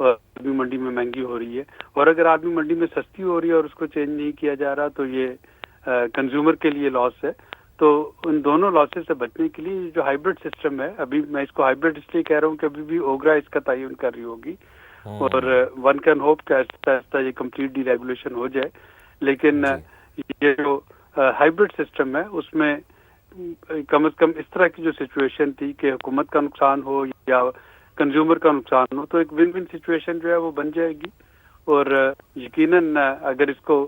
عالمی منڈی میں مہنگی ہو رہی ہے، اور اگر عالمی منڈی میں سستی ہو رہی ہے اور اس کو چینج نہیں کیا جا رہا تو یہ کنزیومر کے لیے لاس ہے. تو ان دونوں لاسز سے بچنے کے لیے جو ہائیبرڈ سسٹم ہے، ابھی میں اس کو ہائیبرڈ اس لیے کہہ رہا ہوں کہ ابھی بھی اوگرا اس کا تعین کر رہی ہوگی، اور ون کین ہوپ کہ آہستہ آہستہ یہ کمپلیٹ ڈی ریگولیشن ہو جائے. لیکن یہ جو ہائیبرڈ سسٹم ہے اس میں کم از کم اس طرح کی جو سچویشن تھی کہ حکومت کا نقصان ہو یا کنزیومر کا نقصان ہو، تو ایک ون ون سچویشن جو ہے وہ بن جائے گی. اور یقیناً اگر اس کو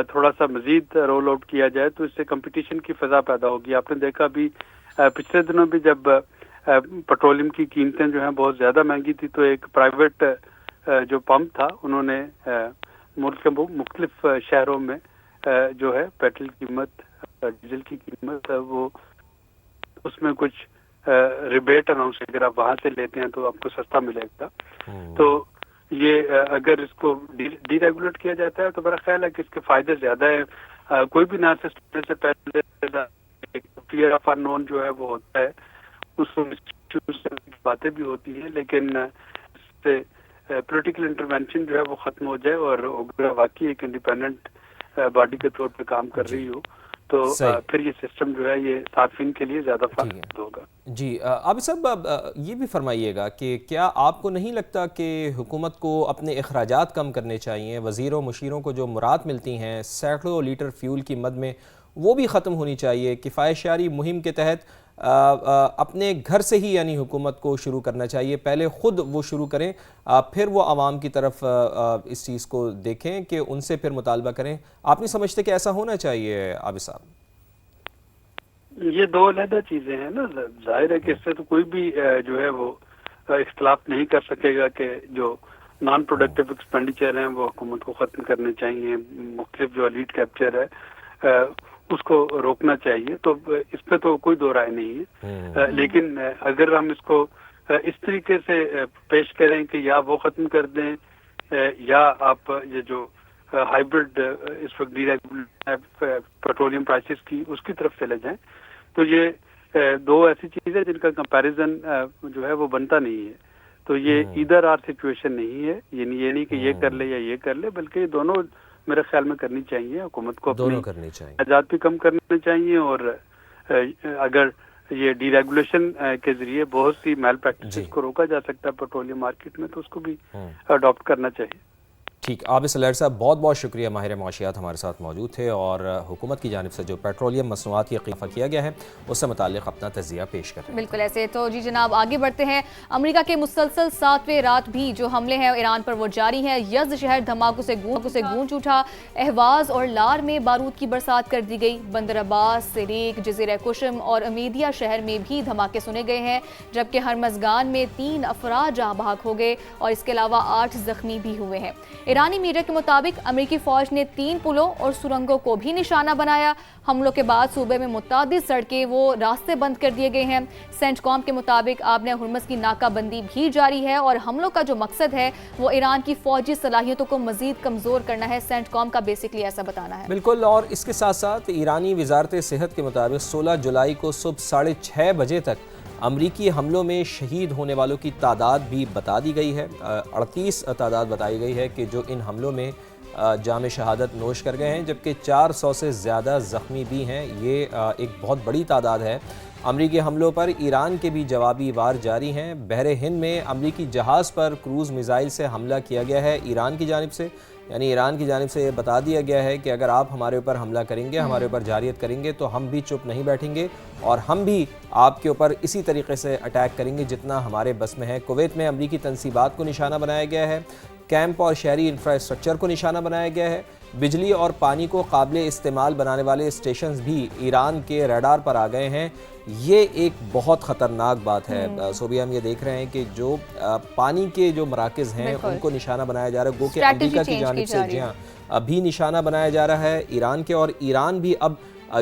تھوڑا سا مزید رول آؤٹ کیا جائے تو اس سے کمپٹیشن کی فضا پیدا ہوگی. آپ نے دیکھا بھی پچھلے دنوں بھی جب پیٹرولیم کی قیمتیں جو ہیں بہت زیادہ مہنگی تھی تو ایک پرائیویٹ جو پمپ تھا انہوں نے ملک کے مختلف شہروں میں جو ہے پیٹرول کی قیمت، ڈیزل کی قیمت، وہ اس میں کچھ ریبیٹ اناؤنس، اگر آپ وہاں سے لیتے ہیں تو آپ کو سستا ملے گا. تو یہ اگر اس کو ڈی ریگولیٹ کیا جاتا ہے تو میرا خیال ہے کہ اس کے فائدے زیادہ ہیں. کوئی بھی نیا سسٹم سے پہلے فیئر آف انون جو ہے وہ ہوتا ہے، اس باتیں بھی ہوتی ہیں، لیکن اس سے پولیٹیکل انٹرونشن جو ہے وہ ختم ہو جائے اور اوگرا واقعی ایک انڈیپینڈنٹ باڈی کے طور پہ کام کر رہی ہو تو پھر یہ سسٹم جو ہے یہ صارفین کے لیے زیادہ فائدہ ہوگا. جی عابد صاحب، یہ بھی فرمائیے گا کہ کیا آپ کو نہیں لگتا کہ حکومت کو اپنے اخراجات کم کرنے چاہیے؟ وزیروں مشیروں کو جو مراد ملتی ہیں سینکڑوں لیٹر فیول کی مد میں، وہ بھی ختم ہونی چاہیے. کفایت شعاری مہم کے تحت اپنے گھر سے ہی یعنی حکومت کو شروع کرنا چاہیے. پہلے خود وہ شروع کریں، پھر وہ عوام کی طرف اس چیز کو دیکھیں کہ ان سے پھر مطالبہ کریں. آپ نہیں سمجھتے کہ ایسا ہونا چاہیے عابد صاحب؟ یہ دو علیحدہ چیزیں ہیں نا. ظاہر ہے کہ اس سے تو کوئی بھی جو ہے وہ اختلاف نہیں کر سکے گا کہ جو نان پروڈکٹیو ایکسپینڈیچر ہیں وہ حکومت کو ختم کرنے چاہیے. مختلف جو لیڈ کیپچر ہے اس کو روکنا چاہیے، تو اس پہ تو کوئی دو رائے نہیں ہے. لیکن اگر ہم اس کو اس طریقے سے پیش کریں کہ یا وہ ختم کر دیں یا آپ یہ جو ہائیبرڈ اس وقت ڈی پیٹرولیم پرائسز کی اس کی طرف چلے جائیں، تو یہ دو ایسی چیزیں جن کا کمپیریزن جو ہے وہ بنتا نہیں ہے. تو یہ ادھر آر سچویشن نہیں ہے، یہ نہیں کہ یہ کر لے یا یہ کر لے، بلکہ یہ دونوں میرے خیال میں کرنی چاہیے. حکومت کو اپنی اخراجات بھی کم کرنے چاہیے، اور اگر یہ ڈی ریگولیشن کے ذریعے بہت سی میل پریکٹسز کو روکا جا سکتا ہے پیٹرولیم مارکیٹ میں، تو اس کو بھی اڈاپٹ کرنا چاہیے. ٹھیک. عابد سلیٹ صاحب بہت بہت شکریہ، ماہر معاشیات ہمارے ساتھ موجود تھے اور حکومت کی جانب سے جو پیٹرولیم مصنوعات کی اضافہ کیا گیا ہے اس سے متعلق اپنا تجزیہ پیش کر رہے ہیں. بالکل ایسے. تو جی جناب آگے بڑھتے ہیں. امریکہ کے مسلسل 7ویں رات بھی جو حملے ہیں ایران پر وہ جاری ہیں. یزد شہر دھماکوں سے گونج اٹھا. اہواز اور لار میں بارود کی برسات کر دی گئی. بندر عباس، سریک، جزیرہ کشم اور امیدیہ شہر میں بھی دھماکے سنے گئے ہیں، جبکہ ہرمزگان میں 3 افراد جاں بحق ہو گئے اور اس کے علاوہ 8 زخمی بھی ہوئے ہیں. ایرانی میڈیا کے مطابق امریکی فوج نے 3 پلوں اور سرنگوں کو بھی نشانہ بنایا. حملوں کے بعد صوبے میں متعدد سڑکیں وہ راستے بند کر دیے گئے ہیں. سینٹ کام کے مطابق آبِ ہرمز کی ناکہ بندی بھی جاری ہے اور حملوں کا جو مقصد ہے وہ ایران کی فوجی صلاحیتوں کو مزید کمزور کرنا ہے. سینٹ کام کا بیسکلی ایسا بتانا ہے. بالکل. اور اس کے ساتھ ساتھ ایرانی وزارت صحت کے مطابق 16 جولائی کو صبح 6:30 بجے تک امریکی حملوں میں شہید ہونے والوں کی تعداد بھی بتا دی گئی ہے. 38 تعداد بتائی گئی ہے کہ جو ان حملوں میں جام شہادت نوش کر گئے ہیں، جبکہ 400 سے زیادہ زخمی بھی ہیں. یہ ایک بہت بڑی تعداد ہے. امریکی حملوں پر ایران کے بھی جوابی وار جاری ہیں. بحر ہند میں امریکی جہاز پر کروز میزائل سے حملہ کیا گیا ہے ایران کی جانب سے. یعنی ایران کی جانب سے یہ بتا دیا گیا ہے کہ اگر آپ ہمارے اوپر حملہ کریں گے، ہمارے اوپر جارحیت کریں گے تو ہم بھی چپ نہیں بیٹھیں گے اور ہم بھی آپ کے اوپر اسی طریقے سے اٹیک کریں گے جتنا ہمارے بس میں ہے. کویت میں امریکی تنصیبات کو نشانہ بنایا گیا ہے. کیمپ اور شہری انفراسٹرکچر کو نشانہ بنایا گیا ہے. بجلی اور پانی کو قابل استعمال بنانے والے اسٹیشنز بھی ایران کے ریڈار پر آ گئے ہیں. یہ ایک بہت خطرناک بات ہے. صوبیہ ہم یہ دیکھ رہے ہیں کہ جو پانی کے جو مراکز ہیں ان کو نشانہ بنایا جا رہا ہے، گو کہ امریکہ کی جانب سے جی ہاں ابھی نشانہ بنایا جا رہا ہے ایران کے. اور ایران بھی اب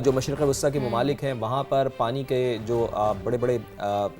جو مشرق وسطیٰ کے ممالک ہیں وہاں پر پانی کے جو بڑے بڑے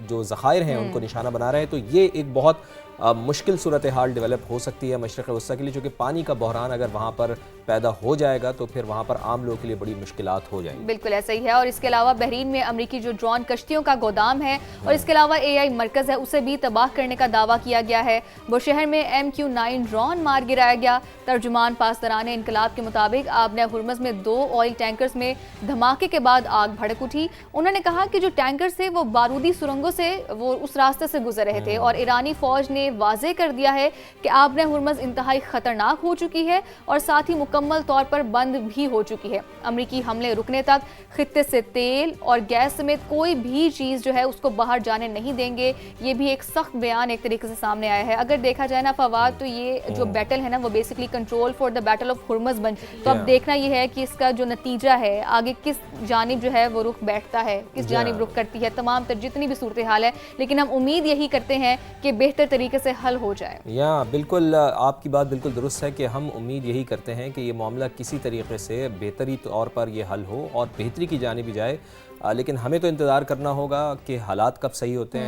جو ذخائر ہیں ان کو نشانہ بنا رہے ہیں. تو یہ ایک بہت مشکل صورتحال ڈیولپ ہو سکتی ہے مشرق وسطیٰ کے لیے، چونکہ پانی کا بحران اگر وہاں پر پیدا ہو جائے گا تو پھر وہاں پر عام لوگوں کے لیے بڑی مشکلات ہو جائیں گی۔ بالکل ایسا ہی ہے، اور اس کے علاوہ بحرین میں امریکی جو ڈرون کشتیوں کا گودام ہے اور اس کے علاوہ AI مرکز ہے، اسے بھی تباہ کرنے کا دعویٰ کیا گیا ہے۔ بوشہر میں MQ-9 ڈرون مار گرایا گیا۔ ترجمان پاسداران انقلاب کے مطابق آبنہ ہرمز میں 2 آئل ٹینکرز میں دھماکے کے بعد آگ بھڑک اٹھی۔ انہوں نے کہا کہ جو ٹینکرز تھے وہ بارودی سرنگوں سے وہ اس راستے سے گزر رہے تھے، اور ایرانی فوج نے واضح کر دیا ہے کہ آبنہ ہرمز انتہائی خطرناک ہو چکی ہے اور ساتھ ہی مکمل طور پر بند بھی ہو چکی ہے۔ امریکی حملے رکنے تک خطے سے تیل اور گیس سمیت کوئی بھی چیز جو ہے اس کو باہر جانے نہیں دیں گے۔ یہ بھی ایک سخت بیان ایک طریقے سے سامنے آیا ہے۔ اگر دیکھا جائے نا فواد، تو یہ جو بیٹل ہے نا وہ basically control for the battle of Hormuz بن، تو اب دیکھنا یہ ہے کہ اس کا جو نتیجہ ہے آگے کس جانب جو ہے وہ رخ بیٹھتا ہے، کس جانب رخ کرتی ہے تمام تر جتنی بھی صورتحال ہے، لیکن ہم امید یہی کرتے ہیں کہ بہتر طریقے سے حل ہو جائے۔ بالکل آپ کی بات بالکل درست ہے کہ ہم امید یہی کرتے ہیں کہ یہ معاملہ کسی طریقے سے بہتری طور پر یہ حل ہو اور بہتری کی جانب جائے، لیکن ہمیں تو انتظار کرنا ہوگا کہ حالات کب صحیح ہوتے ہیں۔